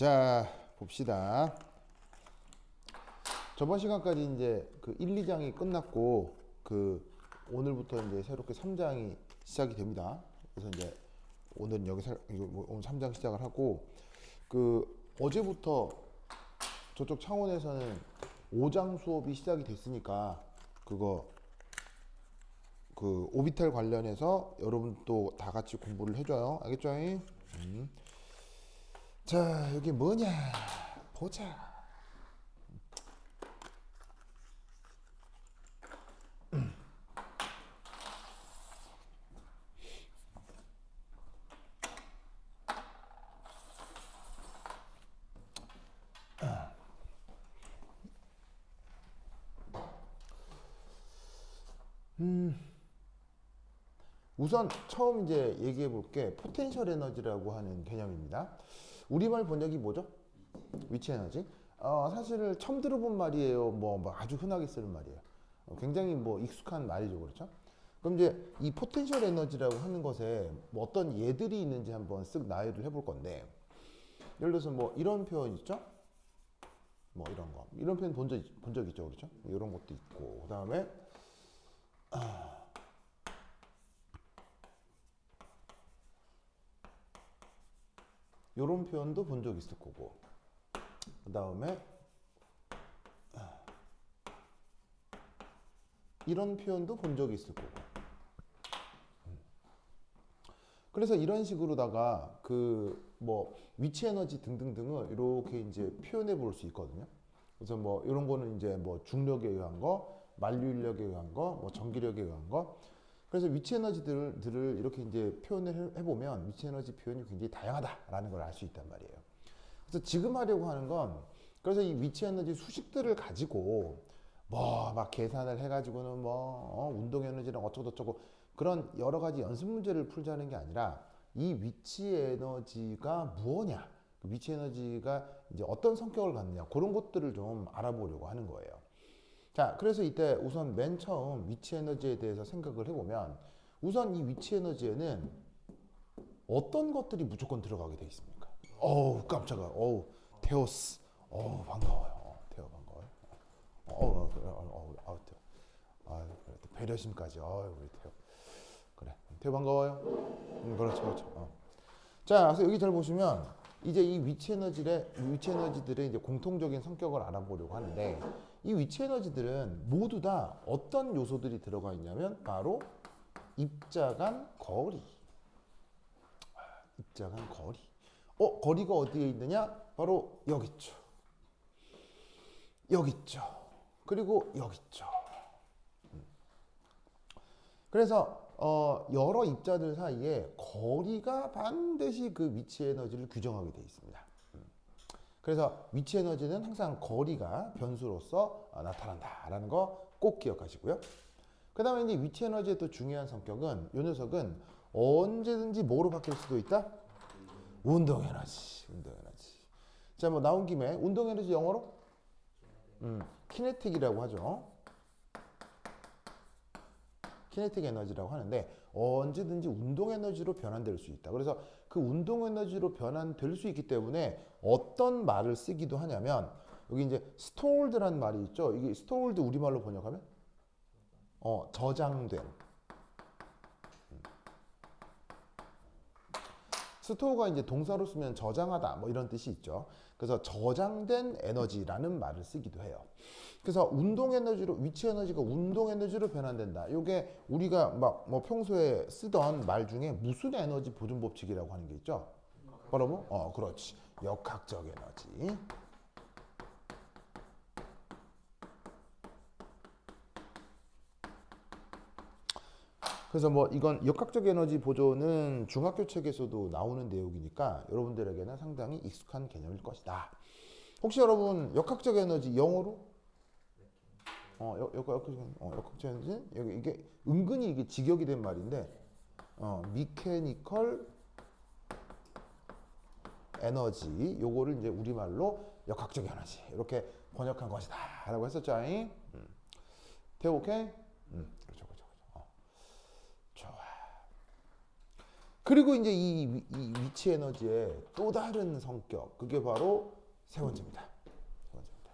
자, 봅시다. 저번 시간까지 이제 그 1, 2장이 끝났고 오늘부터 이제 새롭게 3장이 시작이 됩니다. 그래서 이제 오늘 오늘 3장 시작을 하고 어제부터 저쪽 창원에서는 5장 수업이 시작이 됐으니까 오비탈 관련해서 여러분 또 다 같이 공부를 해줘요. 알겠죠? 자, 여기 뭐냐 보자. 우선 처음 이제 얘기해 볼게 포텐셜 에너지라고 하는 개념입니다. 우리말 번역이 뭐죠? 위치 에너지. 사실 처음 들어본 말이에요. 뭐 아주 흔하게 쓰는 말이에요. 굉장히 뭐 익숙한 말이죠, 그렇죠? 그럼 이제 이 포텐셜 에너지라고 하는 것에 뭐 어떤 예들이 있는지 한번 쓱 나열을 해볼 건데, 예를 들어서 뭐 이런 표현 있죠? 뭐 이런 표현 본 적 있죠, 그렇죠? 이런 것도 있고, 그 다음에 이런 표현도 본 적 있을 거고, 그 다음에 이런 표현도 본 적이 있을 거고. 그래서 이런 식으로다가 뭐 위치 에너지 등등등을 이렇게 이제 표현해 볼 수 있거든요. 그래서 뭐 이런 거는 이제 뭐 중력에 의한 거, 만류인력에 의한 거, 뭐 전기력에 의한 거. 그래서 위치 에너지들을 이렇게 이제 표현을 해보면 위치 에너지 표현이 굉장히 다양하다라는 걸 알 수 있단 말이에요. 그래서 지금 하려고 하는 건, 그래서 이 위치 에너지 수식들을 가지고 뭐 막 계산을 해가지고는 운동 에너지랑 어쩌고저쩌고 그런 여러 가지 연습 문제를 풀자는 게 아니라 이 위치 에너지가 무엇냐, 위치 에너지가 이제 어떤 성격을 갖느냐, 그런 것들을 좀 알아보려고 하는 거예요. 자, 그래서 이때 우선 맨 처음 위치 에너지에 대해서 생각을 해보면, 우선 이 위치 에너지에는 어떤 것들이 무조건 들어가게 돼 있습니까? 어우, 깜짝아. 어우, 테오스. 어우, 반가워요. 테오 반가워요. 테오. 그래, 또 배려심까지. 우리 테오. 그래, 테오 반가워요. 그렇죠. 자, 그래서 여기 잘 보시면 이제 이 위치 에너지들의 이제 공통적인 성격을 알아보려고 하는데, 이 위치 에너지들은 모두 다 어떤 요소들이 들어가 있냐면 바로 입자간 거리. 입자간 거리. 거리가 어디에 있느냐? 바로 여기 있죠. 여기 있죠. 그리고 여기 있죠. 그래서 여러 입자들 사이에 거리가 반드시 그 위치 에너지를 규정하게 되어 있습니다. 그래서 위치 에너지는 항상 거리가 변수로서 나타난다라는 거 꼭 기억하시고요. 그 다음에 이제 위치 에너지의 또 중요한 성격은, 이 녀석은 언제든지 뭐로 바뀔 수도 있다? 운동 에너지. 자, 뭐 나온 김에 운동 에너지 영어로 키네틱이라고 하죠. 키네틱 에너지라고 하는데, 언제든지 운동 에너지로 변환될 수 있다. 그래서 그 운동 에너지로 변환될 수 있기 때문에 어떤 말을 쓰기도 하냐면, 여기 이제 스토어드라는 말이 있죠. 이게 스토어드 우리말로 번역하면 저장된. 스토어가 이제 동사로 쓰면 저장하다 뭐 이런 뜻이 있죠. 그래서 저장된 에너지라는 말을 쓰기도 해요. 그래서 운동 에너지로, 위치 에너지가 운동 에너지로 변환된다. 이게 우리가 막 뭐 평소에 쓰던 말 중에 무슨 에너지 보존 법칙이라고 하는 게 있죠. 바로 뭐 그렇지, 역학적 에너지. 그래서 뭐 이건 역학적 에너지 보존은 중학교 책에서도 나오는 내용이니까 여러분들에게는 상당히 익숙한 개념일 것이다. 혹시 여러분 역학적 에너지 영어로 역학적 에너지, 여기 이게 은근히 이게 직역이 된 말인데, 미케니컬 에너지, 요거를 이제 우리말로 역학적 에너지 이렇게 번역한 것이다라고 했었죠. 태우 오케이? 그렇죠. 좋아. 그리고 이제 이 위치 에너지의 또 다른 성격, 그게 바로 세 번째입니다. 세 번째입니다.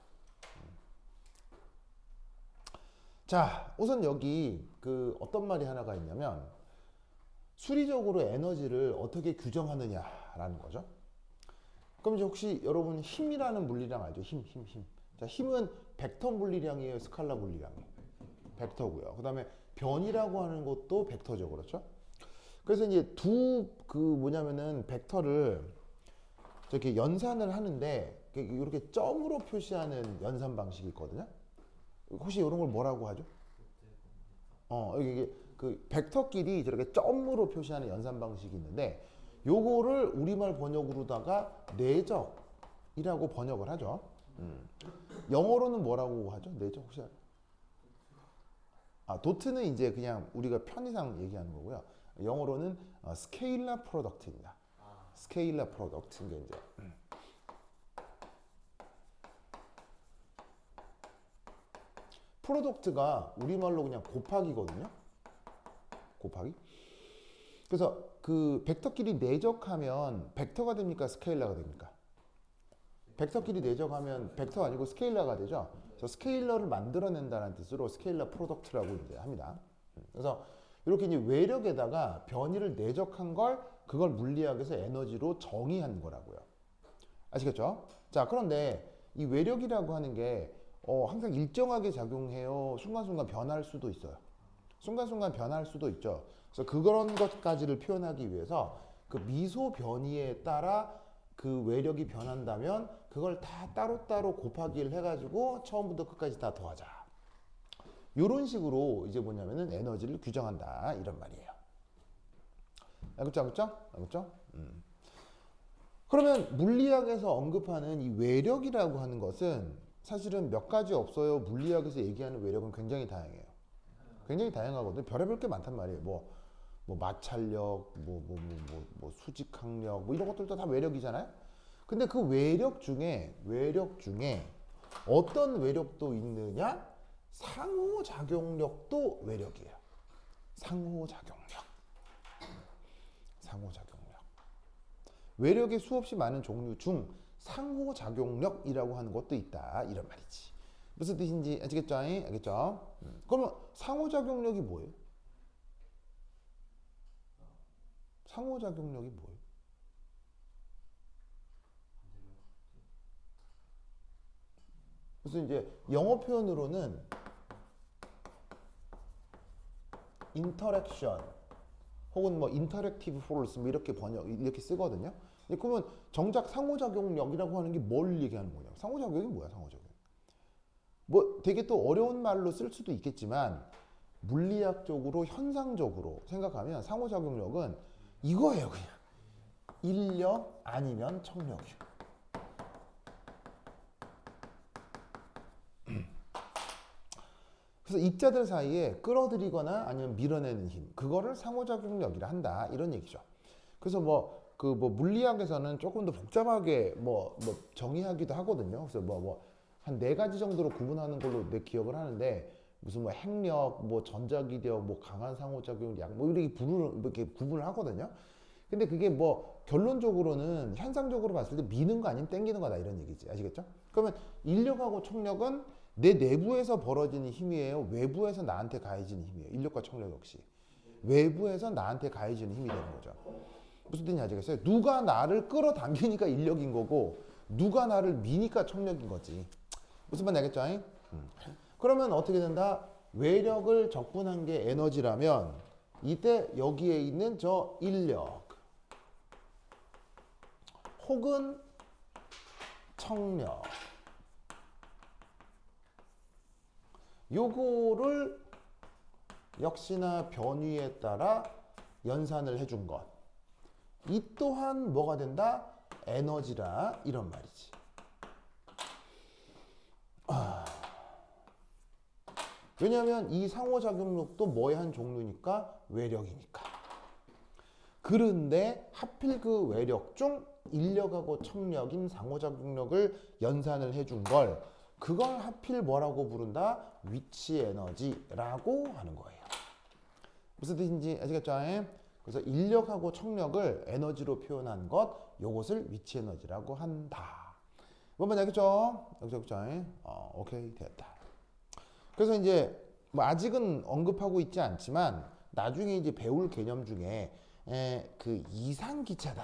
자, 우선 여기 그 어떤 말이 하나가 있냐면 수리적으로 에너지를 어떻게 규정하느냐라는 거죠. 그럼 이제 혹시 여러분 힘이라는 물리량 알죠? 힘. 자, 힘은 벡터 물리량이에요, 스칼라 물리량이에요? 벡터고요. 그다음에 변이라고 하는 것도 벡터죠, 그렇죠? 그래서 이제 두 뭐냐면은 벡터를 저렇게 연산을 하는데 이렇게 점으로 표시하는 연산 방식이 있거든요. 혹시 이런 걸 뭐라고 하죠? 이게 그 벡터끼리 저렇게 점으로 표시하는 연산 방식이 있는데 요거를 우리말 번역으로다가 내적이라고 번역을 하죠. 영어로는 뭐라고 하죠? 내적 혹시 도트는 이제 그냥 우리가 편의상 얘기하는 거고요. 영어로는 스케일러 프로덕트입니다. 스케일러 프로덕트인 게 이제 프로덕트가 우리말로 그냥 곱하기거든요. 곱하기. 그래서 그 벡터끼리 내적하면 벡터가 됩니까? 스케일러가 됩니까? 벡터끼리 내적하면 벡터 아니고 스케일러가 되죠. 그래서 스케일러를 만들어낸다는 뜻으로 스케일러 프로덕트라고 이제 합니다. 그래서 이렇게 이제 외력에다가 변이를 내적한 걸 그걸 물리학에서 에너지로 정의한 거라고요. 아시겠죠? 자, 그런데 이 외력이라고 하는 게 항상 일정하게 작용해요. 순간순간 변할 수도 있어요. 순간순간 변할 수도 있죠. 그래서 그런 것까지를 표현하기 위해서 그 미소 변이에 따라 그 외력이 변한다면 그걸 다 따로따로 곱하기를 해가지고 처음부터 끝까지 다 더하자. 이런 식으로 이제 뭐냐면은 에너지를 규정한다 이런 말이에요. 알겠죠? 그러면 물리학에서 언급하는 이 외력이라고 하는 것은 사실은 몇 가지 없어요. 물리학에서 얘기하는 외력은 굉장히 다양해요. 굉장히 다양하거든요. 별의별 게 많단 말이에요. 뭐 마찰력, 수직항력, 이런 것들도 다 외력이잖아요. 근데 그 외력 중에 어떤 외력도 있느냐? 상호작용력도 외력이에요. 상호작용력. 외력의 수없이 많은 종류 중 상호작용력이라고 하는 것도 있다. 이런 말이지. 무슨 뜻인지 아시겠죠? 알겠죠? 그러면 상호작용력이 뭐예요? 상호작용력이 뭐예요? 그래서 이제 영어 표현으로는 인터랙션 혹은 뭐 인터랙티브 포스 이렇게 이렇게 쓰거든요. 그러면 정작 상호작용력이라고 하는 게 뭘 얘기하는 거냐? 상호작용이 뭐야? 상호작용. 뭐 되게 또 어려운 말로 쓸 수도 있겠지만 물리학적으로 현상적으로 생각하면 상호작용력은 이거예요, 그냥. 인력 아니면 청력이요. 그래서 입자들 사이에 끌어들이거나 아니면 밀어내는 힘, 그거를 상호작용력이라 한다 이런 얘기죠. 그래서 물리학에서는 조금 더 복잡하게 정의하기도 하거든요. 그래서 한 4가지 정도로 구분하는 걸로 내 기억을 하는데 무슨 핵력, 전자기력, 강한 상호작용력, 이렇게 구분을 하거든요. 근데 그게 결론적으로는 현상적으로 봤을 때 미는 거 아니면 땡기는 거다 이런 얘기지. 아시겠죠? 그러면 인력하고 청력은 내 내부에서 벌어지는 힘이에요? 외부에서 나한테 가해지는 힘이에요? 인력과 청력 역시. 외부에서 나한테 가해지는 힘이 되는 거죠. 무슨 뜻인지 아시겠어요? 누가 나를 끌어당기니까 인력인 거고 누가 나를 미니까 청력인 거지. 무슨 말인지 알겠죠? 그러면 어떻게 된다? 외력을 적분한 게 에너지라면 이때 여기에 있는 저 인력 혹은 청력 요거를 역시나 변위에 따라 연산을 해준 것. 이 또한 뭐가 된다? 에너지라 이런 말이지. 왜냐하면 이 상호작용력도 뭐의 한 종류니까 외력이니까. 그런데 하필 그 외력 중 인력하고 청력인 상호작용력을 연산을 해준 걸 그걸 하필 뭐라고 부른다? 위치 에너지라고 하는 거예요. 무슨 뜻인지 아시겠죠? 그래서 인력하고 청력을 에너지로 표현한 것, 요것을 위치 에너지라고 한다. 뭔가 알겠죠? 알겠죠? 오케이, 됐다. 그래서 이제 뭐 아직은 언급하고 있지 않지만 나중에 이제 배울 개념 중에 그 이상기체다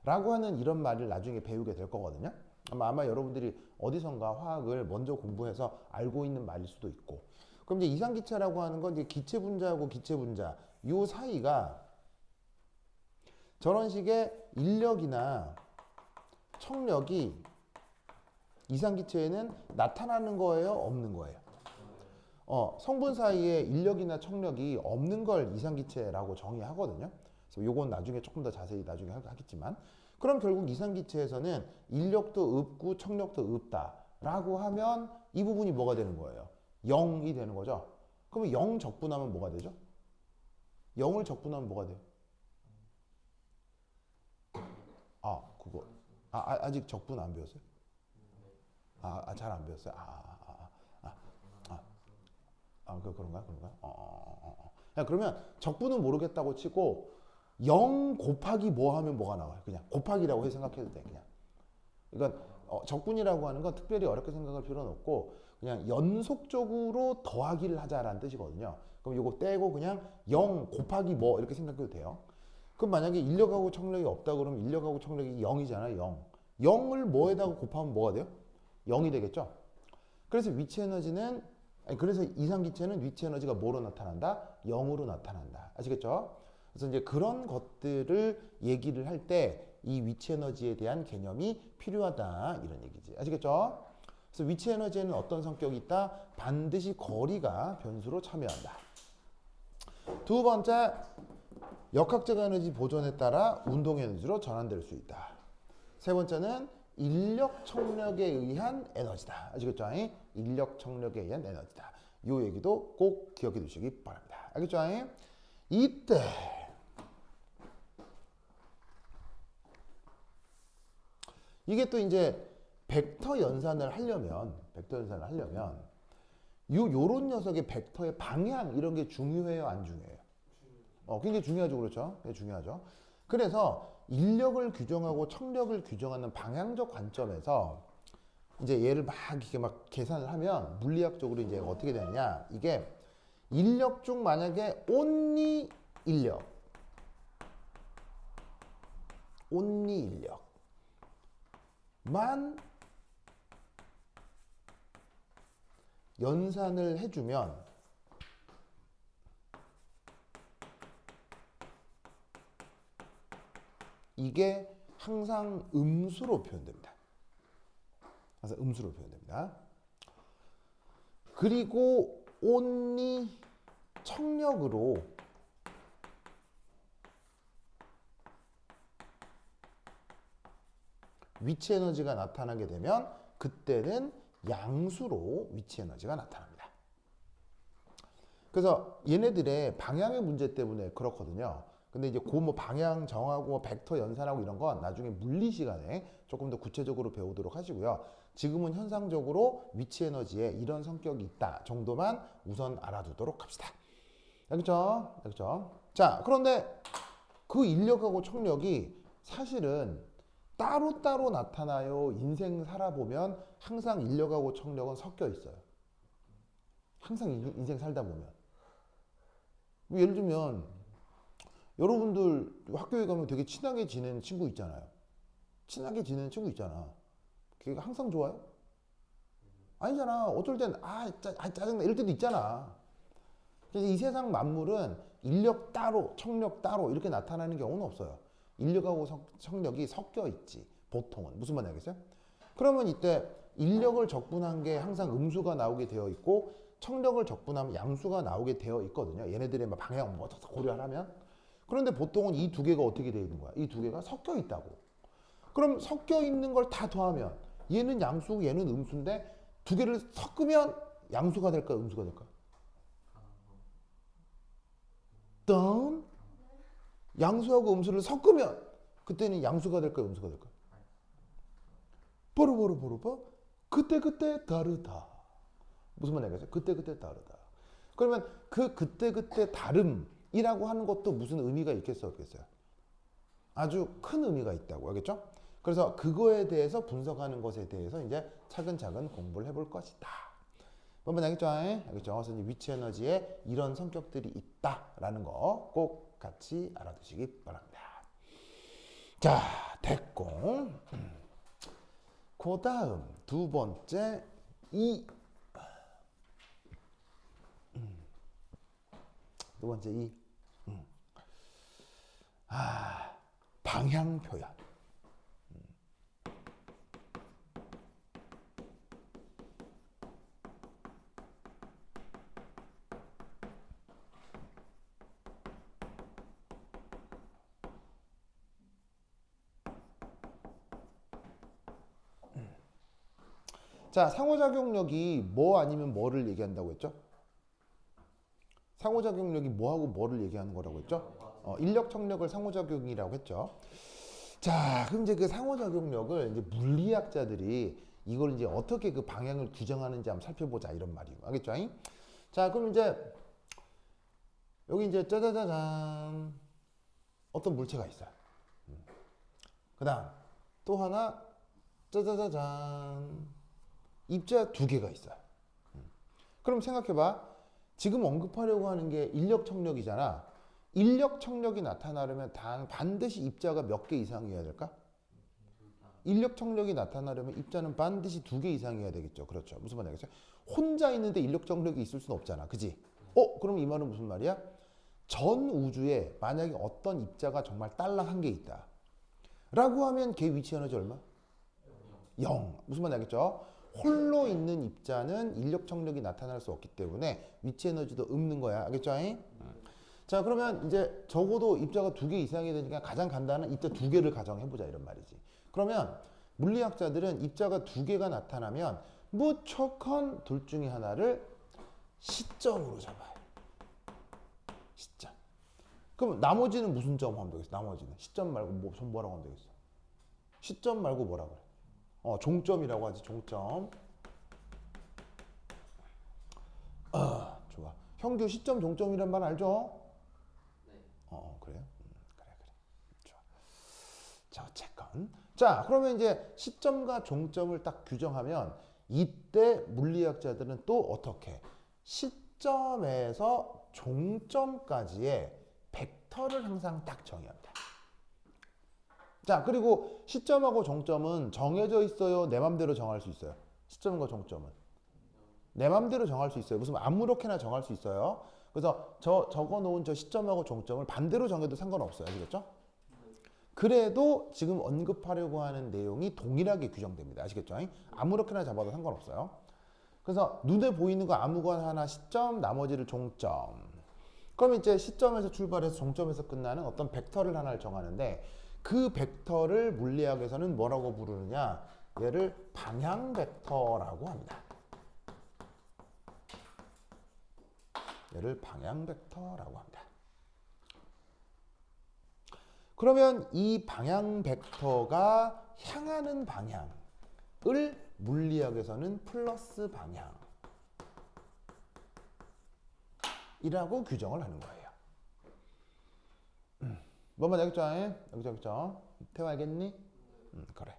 라고 하는 이런 말을 나중에 배우게 될 거거든요. 아마 여러분들이 어디선가 화학을 먼저 공부해서 알고 있는 말일 수도 있고. 그럼 이제 이상기체라고 하는 건 이제 기체 분자하고 기체 분자 요 사이가 저런 식의 인력이나 청력이 이상기체에는 나타나는 거예요? 없는 거예요? 성분 사이에 인력이나 청력이 없는 걸 이상기체라고 정의하거든요. 그래서 요건 나중에 조금 더 자세히 나중에 하겠지만, 그럼 결국 이상기체에서는 인력도 없고 청력도 없다라고 하면 이 부분이 뭐가 되는 거예요? 0이 되는 거죠. 그러면 0 적분하면 뭐가 되죠? 0을 적분하면 뭐가 돼요? 그거. 아직 적분 안 배웠어요? 잘 안 배웠어요? 그런가? 그러면 적분은 모르겠다고 치고 0 곱하기 뭐 하면 뭐가 나와요? 그냥 곱하기라고 해 생각해도 돼, 그냥. 그러니까 적분이라고 하는 건 특별히 어렵게 생각할 필요는 없고 그냥 연속적으로 더하기를 하자라는 뜻이거든요. 그럼 이거 떼고 그냥 0 곱하기 뭐 이렇게 생각해도 돼요. 그럼 만약에 인력하고 청력이 없다 그러면 인력하고 청력이 0이잖아요. 0. 0을 뭐에다가 곱하면 뭐가 돼요? 0이 되겠죠? 그래서 위치 에너지는 그래서 이상기체는 위치 에너지가 뭐로 나타난다? 0으로 나타난다. 아시겠죠? 그래서 이제 그런 것들을 얘기를 할 때 이 위치 에너지에 대한 개념이 필요하다 이런 얘기지. 아시겠죠? 그래서 위치 에너지에는 어떤 성격이 있다? 반드시 거리가 변수로 참여한다. 두 번째, 역학적 에너지 보존에 따라 운동 에너지로 전환될 수 있다. 세 번째는 인력 청력에 의한 에너지다. 아시겠죠? 인력 청력에 의한 에너지다. 이 얘기도 꼭 기억해 두시기 바랍니다. 알겠죠? 이때 이게 또 이제 벡터 연산을 하려면 요런 녀석의 벡터의 방향 이런 게 중요해요, 안 중요해요? 굉장히 중요하죠, 그렇죠? 네, 중요하죠. 그래서 인력을 규정하고 청력을 규정하는 방향적 관점에서 이제 얘를 이렇게 막 계산을 하면 물리학적으로 이제 어떻게 되느냐, 이게 인력 중 만약에 only 인력만 연산을 해주면 이게 항상 음수로 표현됩니다. 그리고 only 청력으로 위치 에너지가 나타나게 되면 그때는 양수로 위치 에너지가 나타납니다. 그래서 얘네들의 방향의 문제 때문에 그렇거든요. 근데 이제 그 뭐 방향 정하고 벡터 연산하고 이런 건 나중에 물리 시간에 조금 더 구체적으로 배우도록 하시고요. 지금은 현상적으로 위치 에너지에 이런 성격이 있다 정도만 우선 알아두도록 합시다. 알겠죠? 자, 그런데 그 인력하고 청력이 사실은 따로따로 나타나요? 인생 살아보면 항상 인력하고 청력은 섞여 있어요. 항상 인생 살다 보면. 예를 들면 여러분들 학교에 가면 되게 친하게 지내는 친구 있잖아요. 그게 항상 좋아요? 아니잖아. 어쩔 땐 짜증나 이럴 때도 있잖아. 그래서 이 세상 만물은 인력 따로 청력 따로 이렇게 나타나는 경우는 없어요. 인력하고 청력이 섞여 있지. 보통은. 무슨 말인지 알겠어요? 그러면 이때 인력을 적분한 게 항상 음수가 나오게 되어 있고 청력을 적분하면 양수가 나오게 되어 있거든요. 얘네들의 방향 뭐 고려하면. 그런데 보통은 이 두 개가 어떻게 되어 있는 거야? 이 두 개가 섞여 있다고. 그럼 섞여 있는 걸 다 더하면 얘는 양수고 얘는 음수인데 두 개를 섞으면 양수가 될까요? 음수가 될까요? 떤 양수하고 음수를 섞으면 그때는 양수가 될까요? 음수가 될까요? 그때 다르다. 무슨 말인지 알겠어요? 그때 다르다. 그러면 그 그때그때 다름이라고 하는 것도 무슨 의미가 있겠어요, 없겠어요? 아주 큰 의미가 있다고, 알겠죠? 그래서 그거에 대해서 분석하는 것에 대해서 이제 차근차근 공부를 해볼 것이다. 뭔가 알겠죠? 알겠죠? 그래서 위치 에너지에 이런 성격들이 있다라는 거 꼭 같이 알아두시기 바랍니다. 자, 됐고. 그 다음 두 번째 두 번째 방향 표현. 자, 상호작용력이 뭐 아니면 뭐를 얘기한다고 했죠? 상호작용력이 뭐하고 뭐를 얘기하는 거라고 했죠? 인력 청력을 상호작용이라고 했죠. 자, 그럼 이제 그 상호작용력을 이제 물리학자들이 이걸 이제 어떻게 그 방향을 규정하는지 한번 살펴보자 이런 말이에요. 알겠죠? 자, 그럼 이제 여기 이제 짜자자잔 어떤 물체가 있어요. 그다음 또 하나 짜자자잔 입자 두 개가 있어요. 그럼 생각해봐. 지금 언급하려고 하는 게 인력 청력이잖아. 인력 청력이 나타나려면 반드시 입자가 몇 개 이상이어야 될까? 인력 청력이 나타나려면 입자는 반드시 두 개 이상이어야 되겠죠. 그렇죠. 무슨 말이겠어요? 혼자 있는데 인력 청력이 있을 수는 없잖아. 그지? 그럼 이 말은 무슨 말이야? 전 우주에 만약에 어떤 입자가 정말 딸랑 한 개 있다. 라고 하면 걔 위치 에너지 얼마? 0. 무슨 말인지 알겠죠? 홀로 있는 입자는 인력 청력이 나타날 수 없기 때문에 위치 에너지도 없는 거야. 알겠죠? 자, 그러면 이제 적어도 입자가 두 개 이상이 되니까 가장 간단한 입자 두 개를 가정해보자 이런 말이지. 그러면 물리학자들은 입자가 두 개가 나타나면 무조건 둘 중에 하나를 시점으로 잡아요. 시점. 그럼 나머지는 무슨 점 하면 되겠어? 나머지는 시점 말고 뭐라고 하면 되겠어? 시점 말고 뭐라고 해? 종점이라고 하지. 종점. 좋아. 형규 시점 종점이란 말 알죠? 네. 그래요? 그래. 좋아. 자, 어쨌건. 자, 그러면 이제 시점과 종점을 딱 규정하면 이때 물리학자들은 또 어떻게? 시점에서 종점까지의 벡터를 항상 딱 정의합니다. 자, 그리고 시점하고 종점은 정해져 있어요? 내 맘대로 정할 수 있어요? 시점과 종점은 내 맘대로 정할 수 있어요. 무슨 아무렇게나 정할 수 있어요. 그래서 적어놓은 저 시점하고 종점을 반대로 정해도 상관없어요. 아시겠죠? 그래도 지금 언급하려고 하는 내용이 동일하게 규정됩니다. 아시겠죠? 아무렇게나 잡아도 상관없어요. 그래서 눈에 보이는 거 아무거나 하나 시점, 나머지를 종점. 그럼 이제 시점에서 출발해서 종점에서 끝나는 어떤 벡터를 하나를 정하는데 그 벡터를 물리학에서는 뭐라고 부르느냐? 얘를 방향 벡터라고 합니다. 얘를 방향 벡터라고 합니다. 그러면 이 방향 벡터가 향하는 방향을 물리학에서는 플러스 방향이라고 규정을 하는 거예요. 뭐만 알겠죠? 알겠죠? 태워 알겠니? 그래.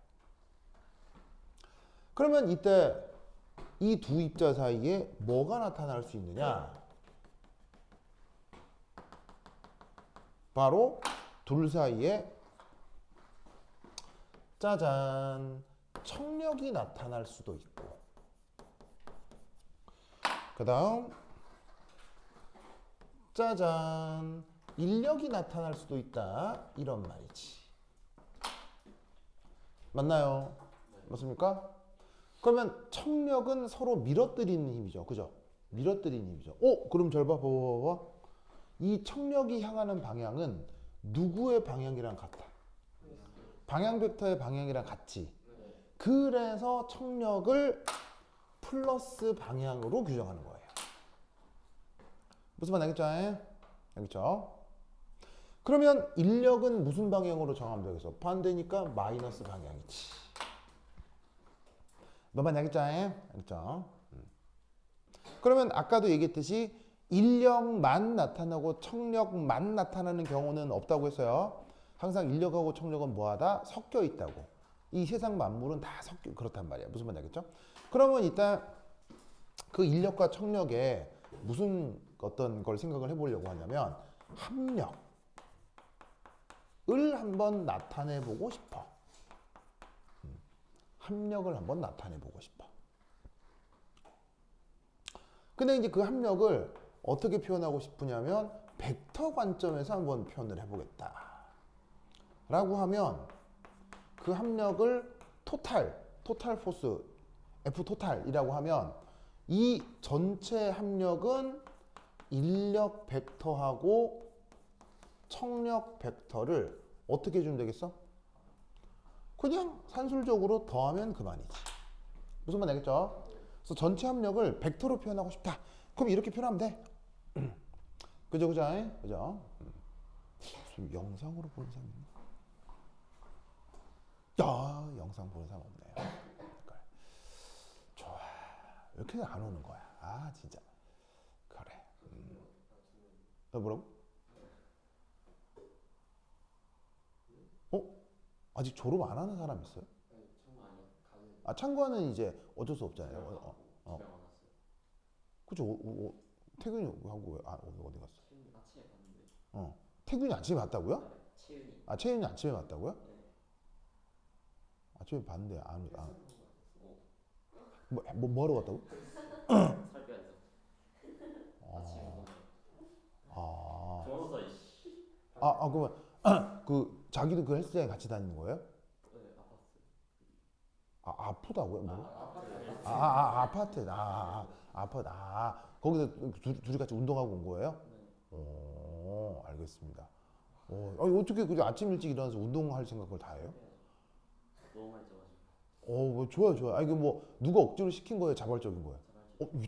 그러면 이때 이 두 입자 사이에 뭐가 나타날 수 있느냐? 바로 둘 사이에 짜잔 청력이 나타날 수도 있고 그 다음 짜잔 인력이 나타날 수도 있다 이런 말이지. 맞나요? 맞습니까? 그러면 청력은 서로 밀어뜨리는 힘이죠. 그죠? 밀어뜨리는 힘이죠. 그럼 잘 봐봐. 이 청력이 향하는 방향은 누구의 방향이랑 같아? 방향 벡터의 방향이랑 같지. 그래서 청력을 플러스 방향으로 규정하는 거예요. 무슨 말 알겠죠? 알겠죠? 그러면 인력은 무슨 방향으로 정하면 되겠어? 반대니까 마이너스 방향이지. 뭐만 알겠죠? 알겠죠? 그러면 아까도 얘기했듯이 인력만 나타나고 청력만 나타나는 경우는 없다고 했어요. 항상 인력하고 청력은 뭐하다? 섞여 있다고. 이 세상 만물은 다 섞여 그렇단 말이야. 무슨 말인지 알겠죠? 그러면 일단 그 인력과 청력에 무슨 어떤 걸 생각을 해보려고 하냐면 합력을 한번 나타내 보고 싶어. 합력을 한번 나타내 보고 싶어. 근데 이제 그 합력을 어떻게 표현하고 싶으냐면 벡터 관점에서 한번 표현을 해보겠다 라고 하면 그 합력을 토탈 포스 F 토탈이라고 하면 이 전체 합력은 인력 벡터하고 청력 벡터를 어떻게 해주면 되겠어? 그냥 산술적으로 더하면 그만이지. 무슨 말 알겠죠? 그래서 전체 합력을 벡터로 표현하고 싶다. 그럼 이렇게 표현하면 돼. 그죠, 그죠, 그죠? 지금 영상으로 보는 사람 있나? 아, 영상 보는 사람 없네요. 좋아. 왜 이렇게 안 오는 거야? 아, 진짜. 그래. 너 뭐라고? 어? 아직 졸업 안 하는 사람 있어요? 아, 참고는 이제 어쩔 수 없잖아요. 그죠? 태균이 하고 왜 어디 갔어? 태균이 아침에 봤다고요? 아, 채윤이 아침에 봤다고요? 아침에 봤는데 뭐 하러 갔다고? 살 빼야죠. 아, 변호사 그러면 그 자기도 그 헬스장에 같이 다니는 거예요? 네, 아파트. 아프다고요? 뭐? 아파트. 아파트. 아파트. 거기서 둘이 같이 운동하고 온 거예요? 네. 오, 알겠습니다. 어떻게 그 아침 일찍 일어나서 운동할 생각을 다 해요? 너무 많이 쪄가지고. 뭐 좋아요, 좋아요. 아니, 뭐 누가 억지로 시킨 거예요? 자발적인 거예요?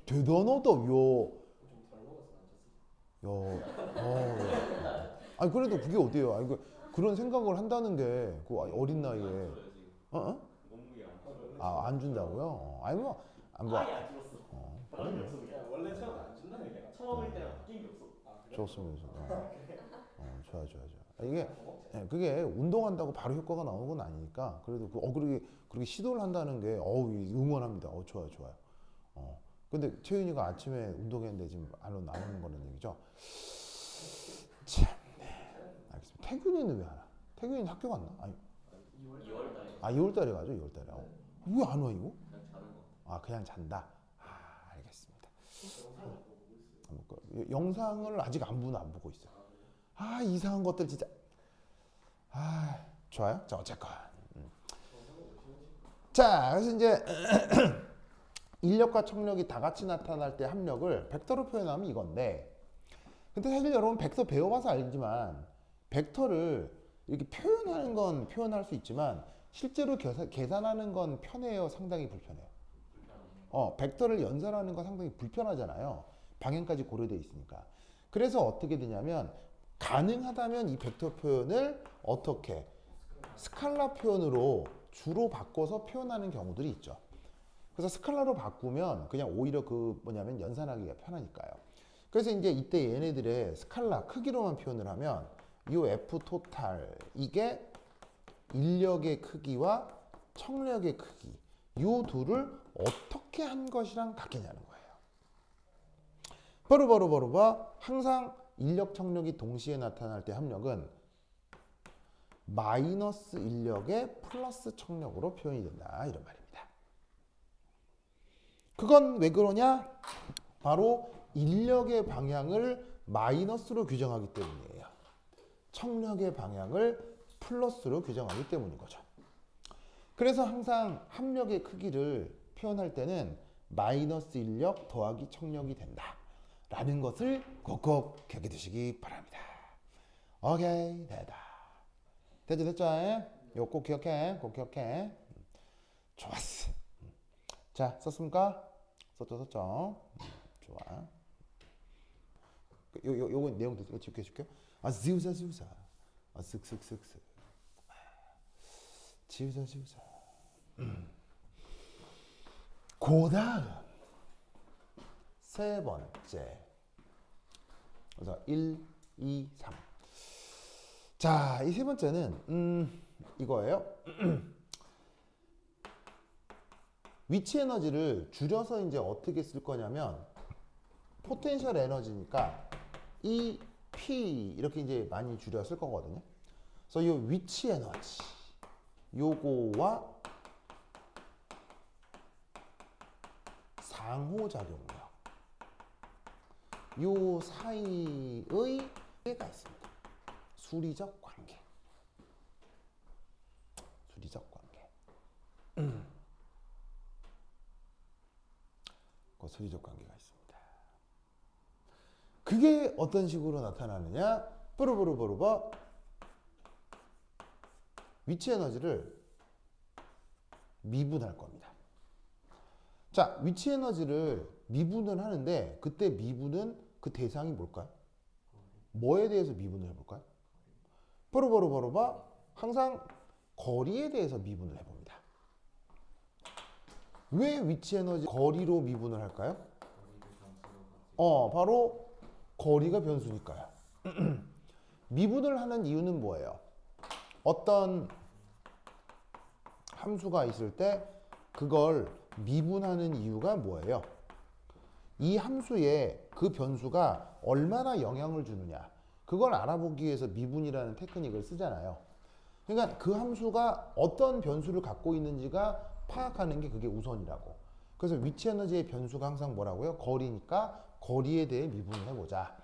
대단하다, 요. 야, 아니 그래도 그게 어때요? 아니 그런 생각을 한다는 게 그 어린 나이에, 몸무게가 안 준다고요? 아니 뭐, 아예 안 줄었어. 바람이 그럼요. 없어 그냥. 원래 처음에 안 준다는 얘기야. 처음일 때랑 바뀐 게 없어. 좋습니다. 좋아. 이게 그게 운동한다고 바로 효과가 나오는 건 아니니까 그래도 그렇게 시도를 한다는 게 응원합니다. 좋아요. 근데 채윤이가 아침에 운동했는데 지금 안 오는 거는 얘기죠. 참, 네. 알겠습니다. 태균이는 왜 안 와? 태균이는 학교 갔나? 아니, 2월 달에 2월 달에 가죠. 2월 달에. 왜 안 와 이거? 그냥 자는 거. 그냥 잔다. 알겠습니다. 영상을 아직 안 보고 있어요. 이상한 것들 진짜. 좋아요. 자, 어쨌건. 자, 그래서 이제 인력과 청력이 다 같이 나타날 때 합력을 벡터로 표현하면 이건데, 근데 사실 여러분 벡터 배워봐서 알지만 벡터를 이렇게 표현하는 건 표현할 수 있지만 실제로 계산하는 건 편해요, 상당히 불편해요. 벡터를 연산하는 건 상당히 불편하잖아요. 방향까지 고려되어 있으니까. 그래서 어떻게 되냐면 가능하다면 이 벡터 표현을 어떻게 스칼라 표현으로 주로 바꿔서 표현하는 경우들이 있죠. 그래서 스칼라로 바꾸면 그냥 오히려 연산하기가 편하니까요. 그래서 이제 이때 얘네들의 스칼라 크기로만 표현을 하면 이 F 토탈 이게 인력의 크기와 청력의 크기 이 둘을 어떻게 한 것이랑 같겠냐는 거예요. 바로 항상 인력 청력이 동시에 나타날 때 합력은 마이너스 인력의 플러스 청력으로 표현이 된다 이런 말입니다. 그건 왜 그러냐? 바로 인력의 방향을 마이너스로 규정하기 때문이에요. 청력의 방향을 플러스로 규정하기 때문인 거죠. 그래서 항상 합력의 크기를 표현할 때는 마이너스 인력 더하기 청력이 된다 라는 것을 꼭꼭 기억해 두시기 바랍니다. 오케이, 됐죠? 이거 꼭 기억해. 좋았어. 자, 썼습니까? 썼죠. 좋아. 요거 내용 이거 지우개 줄게요. 지우자. 쓱. 지우자. 그 다음 세 번째 그래서 1, 2, 3. 자, 이 세 번째는 이거예요. 위치 에너지를 줄여서 이제 어떻게 쓸 거냐면 포텐셜 에너지니까 EP 이렇게 이제 많이 줄여 쓸 거거든요. 그래서 이 위치 에너지 요거와 상호작용력 요 사이의 관계가 있습니다. 수리적 관계. 수리적 관계. 그 수리적 관계가 있습니다. 그게 어떤 식으로 나타나느냐? 뿌르르르르 위치 에너지를 미분할 겁니다. 자, 위치 에너지를 미분을 하는데 그때 미분은 그 대상이 뭘까요? 뭐에 대해서 미분을 해볼까요? 뿌르르르르 항상 거리에 대해서 미분을 해봅니다. 왜 위치 에너지 거리로 미분을 할까요? 바로 거리가 변수니까요. 미분을 하는 이유는 뭐예요? 어떤 함수가 있을 때 그걸 미분하는 이유가 뭐예요? 이 함수에 그 변수가 얼마나 영향을 주느냐 그걸 알아보기 위해서 미분이라는 테크닉을 쓰잖아요. 그러니까 그 함수가 어떤 변수를 갖고 있는지가 파악하는 게 그게 우선이라고. 그래서 위치 에너지의 변수가 항상 뭐라고요? 거리니까 거리에 대해 미분을 해보자.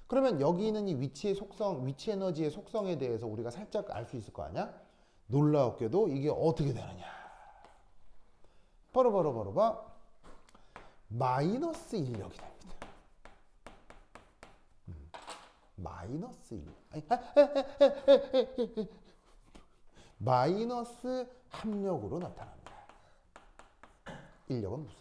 그러면 여기 있는 이 위치의 속성, 위치 에너지의 속성에 대해서 우리가 살짝 알 수 있을 거 아니야? 놀라웠게도 이게 어떻게 되느냐? 바로 마이너스 인력이 됩니다. 마이너스 인력. 마이너스 합력으로 나타납니다. 인력은 무슨?